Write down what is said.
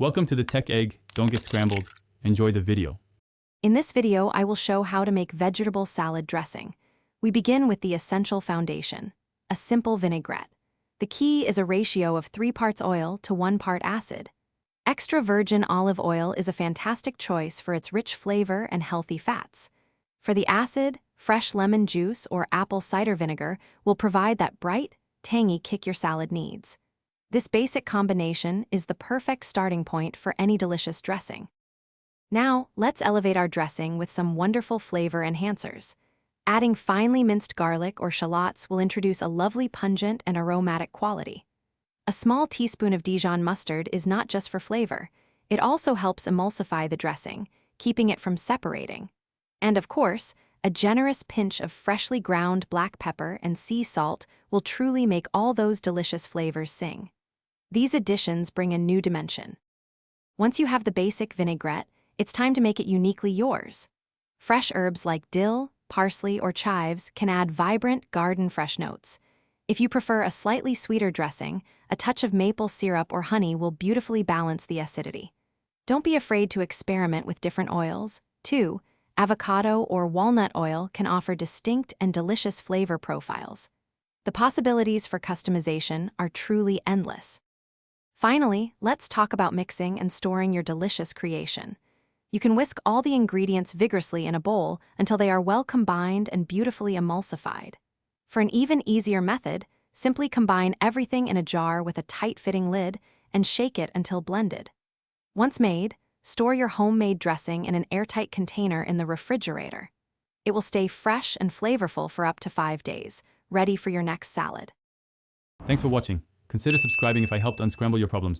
Welcome to the Tech Egg. Don't get scrambled. Enjoy the video. In this video, I will show how to make vegetable salad dressing. We begin with the essential foundation, a simple vinaigrette. The key is a ratio of 3 parts oil to 1 part acid. Extra virgin olive oil is a fantastic choice for its rich flavor and healthy fats. For the acid, fresh lemon juice or apple cider vinegar will provide that bright, tangy kick your salad needs. This basic combination is the perfect starting point for any delicious dressing. Now, let's elevate our dressing with some wonderful flavor enhancers. Adding finely minced garlic or shallots will introduce a lovely pungent and aromatic quality. A small teaspoon of Dijon mustard is not just for flavor, it also helps emulsify the dressing, keeping it from separating. And of course, a generous pinch of freshly ground black pepper and sea salt will truly make all those delicious flavors sing. These additions bring a new dimension. Once you have the basic vinaigrette, it's time to make it uniquely yours. Fresh herbs like dill, parsley, or chives can add vibrant, garden-fresh notes. If you prefer a slightly sweeter dressing, a touch of maple syrup or honey will beautifully balance the acidity. Don't be afraid to experiment with different oils, too. Avocado or walnut oil can offer distinct and delicious flavor profiles. The possibilities for customization are truly endless. Finally, let's talk about mixing and storing your delicious creation. You can whisk all the ingredients vigorously in a bowl until they are well combined and beautifully emulsified. For an even easier method, simply combine everything in a jar with a tight-fitting lid and shake it until blended. Once made, store your homemade dressing in an airtight container in the refrigerator. It will stay fresh and flavorful for up to 5 days, ready for your next salad. Thanks for watching. Consider subscribing if I helped unscramble your problems.